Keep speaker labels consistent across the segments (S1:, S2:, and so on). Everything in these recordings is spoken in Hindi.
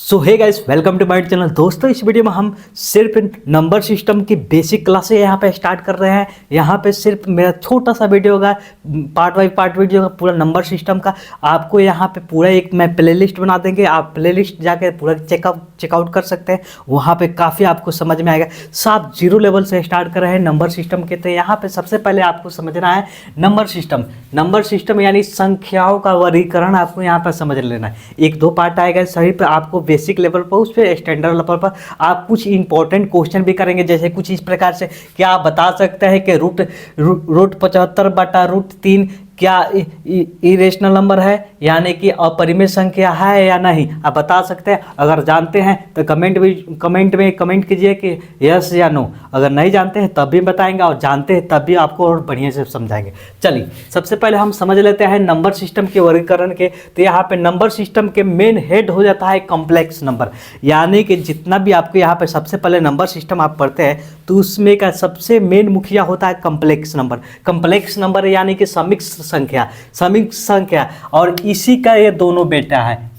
S1: So hey guys, welcome to my channel. दोस्तों, इस वीडियो में हम सिर्फ नंबर सिस्टम की बेसिक क्लासेस यहाँ पे स्टार्ट कर रहे हैं। यहाँ पे सिर्फ मेरा छोटा सा वीडियो होगा, पार्ट बाई पार्ट वीडियो होगा पूरा नंबर सिस्टम का। आपको यहाँ पे पूरा एक मैं प्लेलिस्ट बना देंगे, आप प्लेलिस्ट जाके पूरा चेकआउट कर सकते हैं। वहाँ पे काफ़ी आपको समझ में आएगा। सब जीरो लेवल से स्टार्ट कर रहे हैं नंबर सिस्टम के। तो यहाँ पे सबसे पहले आपको समझना है नंबर सिस्टम। नंबर सिस्टम यानी संख्याओं का वर्गीकरण आपको यहाँ पर समझ लेना है। एक दो पार्ट आएगा सही पे, आपको बेसिक लेवल पर, उस पर स्टैंडर्ड लेवल पर आप कुछ इंपॉर्टेंट क्वेश्चन भी करेंगे। जैसे कुछ इस प्रकार से, क्या आप बता सकते हैं कि रूट 75/√3 क्या इरेशनल नंबर है, यानी कि अपरिमेय संख्या है या नहीं? आप बता सकते हैं। अगर जानते हैं तो कमेंट कीजिए कि यस या नो। अगर नहीं जानते हैं तब भी बताएंगे, और जानते हैं तब भी आपको और बढ़िया से समझाएंगे। चलिए, सबसे पहले हम समझ लेते हैं नंबर सिस्टम के वर्गीकरण के। तो यहाँ पे नंबर सिस्टम के मेन हेड हो जाता है कॉम्प्लेक्स नंबर, यानी कि जितना भी आपको यहाँ पे सबसे पहले नंबर सिस्टम आप पढ़ते हैं तो उसमें का सबसे मेन मुखिया होता है कॉम्प्लेक्स नंबर। कॉम्प्लेक्स नंबर यानी कि समिश्र संख्या, और इसी का ये दोनों बेटा है।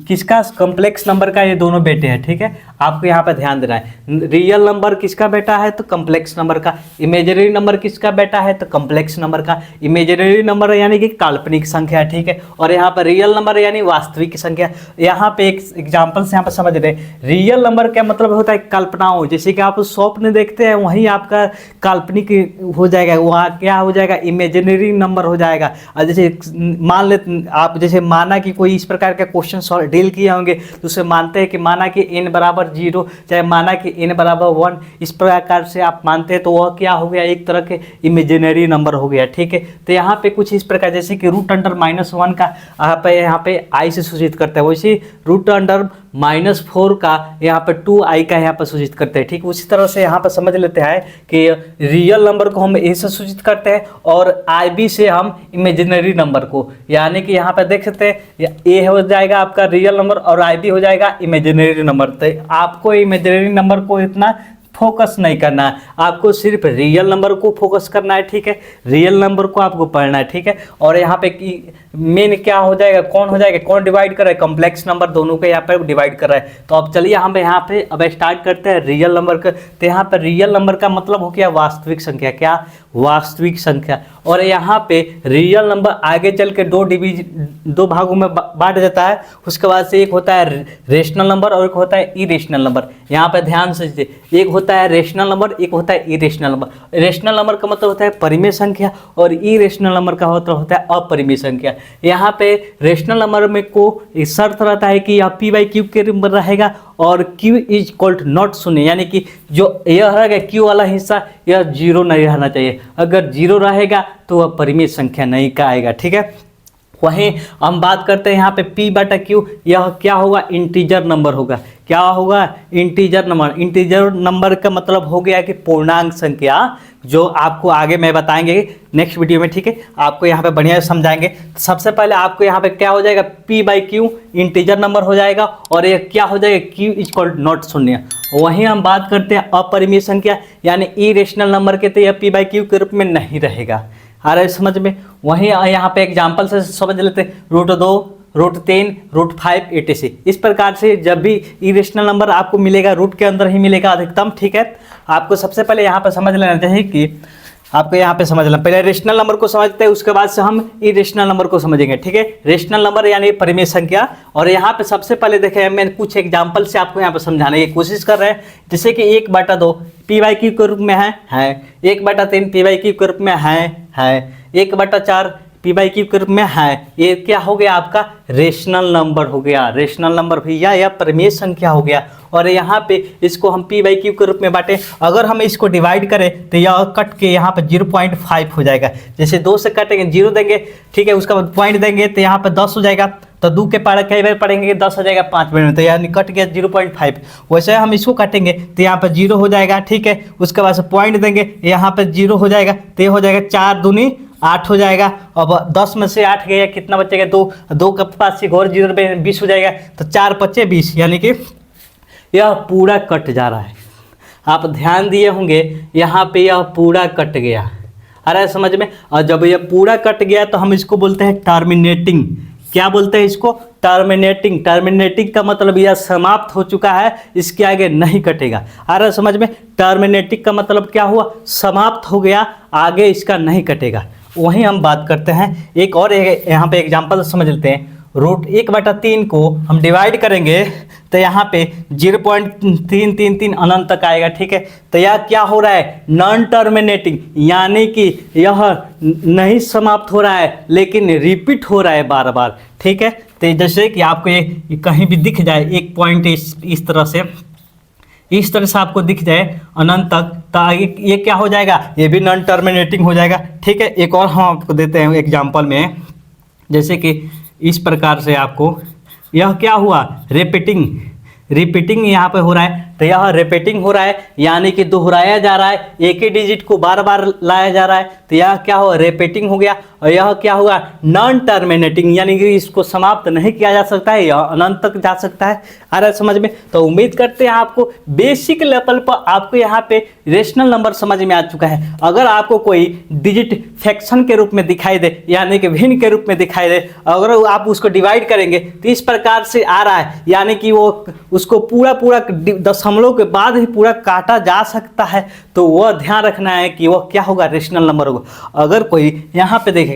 S1: किसका? कॉम्प्लेक्स नंबर का ये दोनों बेटे हैं। ठीक है, आपको यहाँ पे ध्यान देना है। रियल नंबर किसका बेटा है? तो कॉम्प्लेक्स नंबर का। इमेजिनरी नंबर किसका बेटा है? तो कॉम्प्लेक्स नंबर का। इमेजिनरी नंबर यानी कि काल्पनिक संख्या। ठीक है, और यहाँ पर रियल नंबर यानी वास्तविक संख्या। यहाँ पे एक एग्जाम्पल से यहाँ पर समझ रहे हैं। रियल नंबर का मतलब होता है कल्पनाओं। जैसे कि आप स्वप्न देखते हैं, वहीं आपका काल्पनिक हो जाएगा, वहाँ क्या हो जाएगा? इमेजिनरी नंबर हो जाएगा। और जैसे मान ले आप, जैसे माना कि कोई इस प्रकार का क्वेश्चन डील किए होंगे, तो उसे मानते हैं कि माना कि n बराबर 0, चाहे माना कि n बराबर 1, इस प्रकार से आप मानते हैं, तो वह क्या हो गया? एक तरह के इमेजिनरी नंबर हो गया। ठीक है, तो यहाँ पे कुछ इस प्रकार, जैसे कि √(-1) का यहाँ पे i से सूचित करते हैं, वैसे √(-4) का यहाँ पे 2i का यहाँ पर सूचित करते हैं। ठीक, उसी तरह से यहाँ पर समझ लेते हैं कि रियल नंबर को हम a से सूचित करते हैं और IB से हम इमेजिनरी नंबर को, यानी कि यहाँ पर देख सकते हैं a हो जाएगा आपका रियल नंबर और IB हो जाएगा इमेजिनरी नंबर। तो आपको इमेजिनरी नंबर को इतना फोकस नहीं करना है, आपको सिर्फ रियल नंबर को फोकस करना है। ठीक है, रियल नंबर को आपको पढ़ना है। ठीक है, और यहाँ पे मेन क्या हो जाएगा? कौन हो जाएगा? कौन डिवाइड कर रहा है? कॉम्प्लेक्स नंबर दोनों को यहाँ पर डिवाइड कर रहा है। तो अब चलिए हम यहाँ पे अब स्टार्ट करते हैं रियल नंबर का। तो यहाँ पर रियल नंबर का मतलब हो गया वास्तविक संख्या। क्या? वास्तविक संख्या। और यहाँ पे रियल नंबर आगे चल के दो भागों में बांट जाता है। उसके बाद से एक होता है रेशनल नंबर और एक होता है इरेशनल नंबर। यहाँ पे ध्यान से, एक होता है रेशनल नंबर, एक होता है इरेशनल नंबर। रेशनल नंबर का मतलब होता है परिमेय संख्या और इरेशनल नंबर का मतलब होता है अपरिमेय संख्या। यहाँ पे रेशनल नंबर में को शर्त रहता है कि यह p/q के नंबर रहेगा और q = नॉट 0, यानी कि जो यह रहेगा q वाला हिस्सा, यह 0 नहीं रहना चाहिए। अगर 0 रहेगा तो वह परिमेय संख्या नहीं का आएगा। ठीक है, वहीं हम बात करते हैं यहाँ पे p/q, यह क्या होगा? इंटीजर नंबर होगा। क्या होगा? Integer number. इंटीजर नंबर का मतलब हो गया कि पूर्णांक संख्या, जो आपको आगे मैं बताएंगे नेक्स्ट वीडियो में। ठीक है, आपको यहाँ पे बढ़िया से समझाएंगे। सबसे पहले आपको यहाँ पे क्या हो जाएगा? p/q इंटीजर नंबर हो जाएगा, और ये क्या हो जाएगा? q = not 0। वहीं हम बात करते हैं अपरिमेय संख्या यानी इरेशनल नंबर के, तो यह p/q के रूप में नहीं रहेगा। आ रहा है समझ में? वहीं यहाँ पे एग्जाम्पल से समझ लेते हैं। √2, √3, √5 etc। इस प्रकार से जब भी इरेशनल नंबर आपको मिलेगा, रूट के अंदर ही मिलेगा अधिकतम। ठीक है, आपको सबसे पहले यहाँ पर समझ लेना चाहिए कि आपको यहाँ पे समझ लेना, पहले रेशनल नंबर को समझते हैं, उसके बाद से हम इरेशनल नंबर को समझेंगे। ठीक है, रेशनल नंबर यानी परिमेय संख्या। और यहाँ पे सबसे पहले देखें, मैं कुछ एग्जाम्पल से आपको यहाँ पे समझाने की कोशिश कर रहे हैं। जैसे कि 1/2 p/q के रूप में है, 1/3 p/q के रूप में है, 1/4 p/q के रूप में है। ये क्या हो गया? आपका रेशनल नंबर हो गया। रेशनल नंबर भैया या परिमेय संख्या हो गया। और यहाँ पे इसको हम p/q के रूप में बांटे। अगर हम इसको डिवाइड करें तो यह कट के यहाँ पे 0.5 हो जाएगा। जैसे 2 से काटेंगे 0 देंगे, ठीक है, उसका बाद पॉइंट देंगे तो यहाँ पे 10 हो जाएगा। तो 2 के पारा कई बार पढ़ेंगे 10 हो जाएगा 5 मिनट में, तो यानी कट गया 0.5। वैसे हम इसको काटेंगे तो यहाँ पे 0 हो जाएगा। ठीक है, उसके बाद से पॉइंट देंगे, यहाँ पे 0 हो जाएगा, तो ये हो जाएगा 4 दूनी 8 हो जाएगा। अब 10 में से 8 गया, कितना बचेगा? 2 के पास से और 0 पे 20 हो जाएगा, तो 4 × 20, यानी कि यह पूरा कट जा रहा है। आप ध्यान दिए होंगे, यहाँ पे यह पूरा कट गया। आ रहा है समझ में? और जब यह पूरा कट गया तो हम इसको बोलते हैं टर्मिनेटिंग। क्या बोलते हैं इसको, टर्मिनेटिंग। टर्मिनेटिंग का मतलब यह समाप्त हो चुका है, इसके आगे नहीं कटेगा। आ रहा है समझ में, टर्मिनेटिंग का मतलब क्या हुआ, समाप्त हो गया, आगे इसका नहीं कटेगा। वहीं हम बात करते हैं एक और, यहाँ पे एग्जांपल समझ लेते हैं। √1/3 को हम डिवाइड करेंगे तो यहाँ पे 0.333 अनंत तक आएगा, ठीक है। तो यह क्या हो रहा है, नॉन टर्मिनेटिंग, यानी कि यह नहीं समाप्त हो रहा है लेकिन रिपीट हो रहा है बार बार, ठीक है। तो जैसे कि आपको ये कहीं भी दिख जाए एक पॉइंट इस तरह से आपको दिख जाए अनंत तक, तो आगे ये क्या हो जाएगा, ये भी नॉन टर्मिनेटिंग हो जाएगा, ठीक है। एक और हम आपको देते हैं एग्जांपल में, जैसे कि इस प्रकार से आपको यह क्या हुआ, रिपीटिंग यहाँ पे हो रहा है। तो यह रिपीटिंग हो रहा है यानी कि दोहराया जा रहा है, एक ही डिजिट को बार बार लाया जा रहा है, तो यह क्या हुआ, रिपीटिंग हो गया। और यह क्या हुआ, नॉन टर्मिनेटिंग, यानी कि इसको समाप्त नहीं किया जा सकता है, यह अनंत तक जा सकता है। आ रहा है समझ में। तो उम्मीद करते हैं आपको बेसिक लेवल पर आपको यहाँ पे रेशनल नंबर समझ में आ चुका है। अगर आपको कोई डिजिट फ्रैक्शन के रूप में दिखाई दे, यानी कि भिन्न के रूप में दिखाई दे, अगर आप उसको डिवाइड करेंगे तो इस प्रकार से आ रहा है, यानी कि वो उसको पूरा दशमलव के बाद ही पूरा काटा जा सकता है, तो वह ध्यान रखना है कि वह क्या होगा, रेशनल नंबर होगा। अगर कोई यहाँ पे देखेंगे,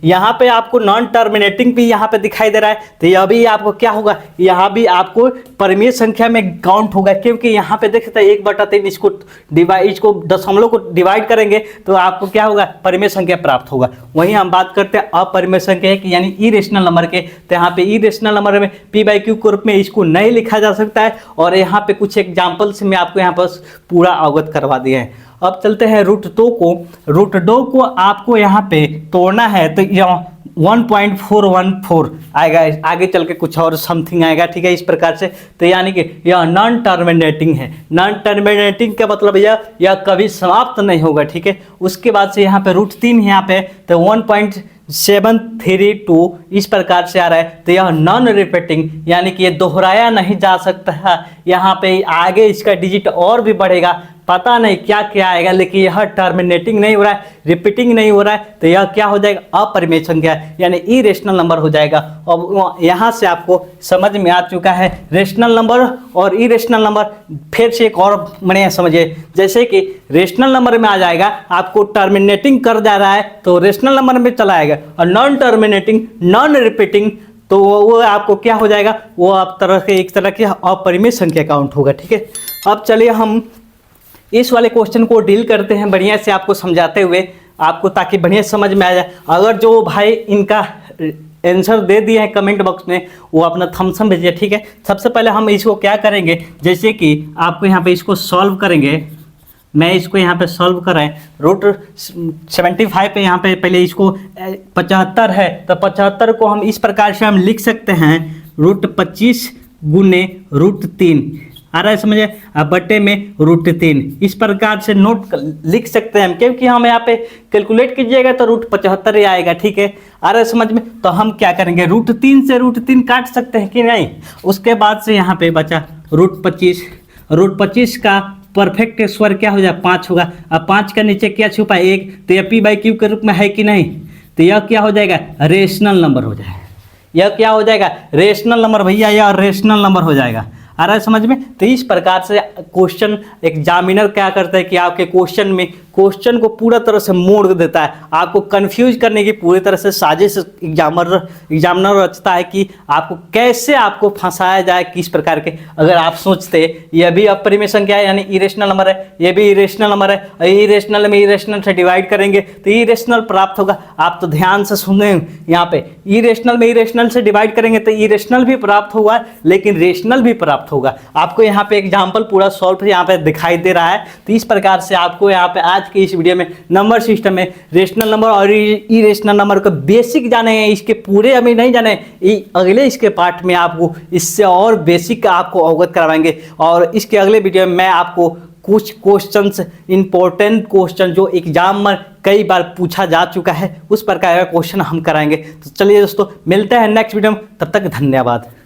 S1: यहाँ पे आपको नॉन टर्मिनेटिंग भी यहाँ पे दिखाई दे रहा है, तो यह भी आपको क्या होगा, यहाँ भी आपको परिमेय संख्या में काउंट होगा, क्योंकि यहाँ पे देखते हैं 1/3 इसको दशमलव को डिवाइड करेंगे तो आपको क्या होगा, परिमेय संख्या प्राप्त होगा। वहीं हम बात करते हैं अपरिमेय संख्या की, यानी इरेशनल नंबर के, तो यहाँ पे इरेशनल नंबर में p/q के रूप में इसको नहीं लिखा जा सकता है। और यहाँ पे कुछ एग्जाम्पल से मैं आपको यहाँ पर पूरा अवगत करवा दिया है। अब चलते हैं √2 को आपको यहाँ पे तोड़ना है, तो यह 1.414 आएगा, आगे चल के कुछ और समथिंग आएगा, ठीक है, इस प्रकार से। तो यानी कि यह नॉन टर्मिनेटिंग है। नॉन टर्मिनेटिंग का मतलब यह कभी समाप्त नहीं होगा, ठीक है। उसके बाद से यहाँ पे √3 यहाँ पे, तो 1.732 इस प्रकार से आ रहा है। तो यह नॉन रिपीटिंग, यानी कि ये दोहराया नहीं जा सकता है, यहाँ पे आगे इसका डिजिट और भी बढ़ेगा, पता नहीं क्या क्या आएगा, लेकिन यह टर्मिनेटिंग नहीं हो रहा है, रिपीटिंग नहीं हो रहा है, तो यह क्या हो जाएगा, अपरिमेय संख्या, यानी इरेशनल नंबर हो जाएगा। अब यहाँ से आपको समझ में आ चुका है रेशनल नंबर और इरेशनल नंबर। फिर से एक और बढ़िया समझिए, जैसे कि रेशनल नंबर में आ जाएगा, आपको टर्मिनेटिंग कर जा रहा है तो रेशनल नंबर में चला आएगा, और नॉन टर्मिनेटिंग, नॉन रिपीटिंग, तो वो आपको क्या हो जाएगा, वो आप एक तरह की अपरिमेय संख्या काउंट होगा, ठीक है। अब चलिए हम इस वाले क्वेश्चन को डील करते हैं बढ़िया से, आपको समझाते हुए, आपको ताकि बढ़िया समझ में आ जाए। अगर जो भाई इनका आंसर दे दिए हैं कमेंट बॉक्स में, वो अपना थम्स अप भेजिए, ठीक है। सबसे पहले हम इसको क्या करेंगे, जैसे कि आपको यहाँ पे इसको सॉल्व करेंगे, मैं इसको यहाँ पे सॉल्व करें, √75 पे यहाँ पे पहले इसको 75 है, तो 75 को हम इस प्रकार से हम लिख सकते हैं, √25 गुने √3, आ रहा है समझे, बट्टे में √3, इस प्रकार से नोट लिख सकते हैं हम, क्योंकि हम यहाँ पे कैलकुलेट कीजिएगा तो √75 ही आएगा, ठीक है। आ रहा है समझ में। तो हम क्या करेंगे, √3 से √3 काट सकते हैं कि नहीं। उसके बाद से यहाँ पे बचा √25 का परफेक्ट स्क्वायर क्या हो जाए, 5 होगा। अब 5 का नीचे क्या छुपा है, 1, तो यह p/q के रूप में है कि नहीं, तो यह क्या हो जाएगा, रेशनल नंबर हो जाएगा। यह क्या हो जाएगा, रेशनल नंबर, भैया यह रेशनल नंबर हो जाएगा। आ रहा है समझ में। तो इस प्रकार से क्वेश्चन एग्जामिनर क्या करता है कि आपके क्वेश्चन को पूरा तरह से मोड़ देता है, आपको कंफ्यूज करने की पूरी तरह से साजिश एग्जामिनर रचता है कि आपको कैसे आपको फंसाया जाए, किस प्रकार के। अगर आप सोचते यह भी अपरिमेय संख्या है, यानी इरेशनल नंबर है, ये भी इरेशनल नंबर है, और इरेशनल में इरेशनल से डिवाइड करेंगे तो इरेशनल प्राप्त होगा। आप तो ध्यान से सुने, यहाँ पे इरेशनल में इरेशनल से डिवाइड करेंगे तो इरेशनल भी प्राप्त होगा, लेकिन रेशनल भी प्राप्त होगा। आपको यहाँ पे एग्जाम्पल पूरा सॉल्व यहाँ पे दिखाई दे रहा है। तो इस प्रकार से आपको यहाँ पे आज के इस वीडियो में नंबर सिस्टम में रेशनल नंबर और इरेशनल नंबर का बेसिक जाने हैं, इसके पूरे अभी नहीं जाने, अगले इसके पार्ट में आपको इससे और बेसिक आपको अवगत करवाएंगे। और इसके अगले वीडियो में मैं आपको कुछ क्वेश्चंस, इंपॉर्टेंट क्वेश्चन जो एग्जाम में कई बार पूछा जा चुका है, उस प्रकार का क्वेश्चन हम कराएंगे। तो चलिए दोस्तों, मिलते हैं नेक्स्ट वीडियो में, तब तक धन्यवाद।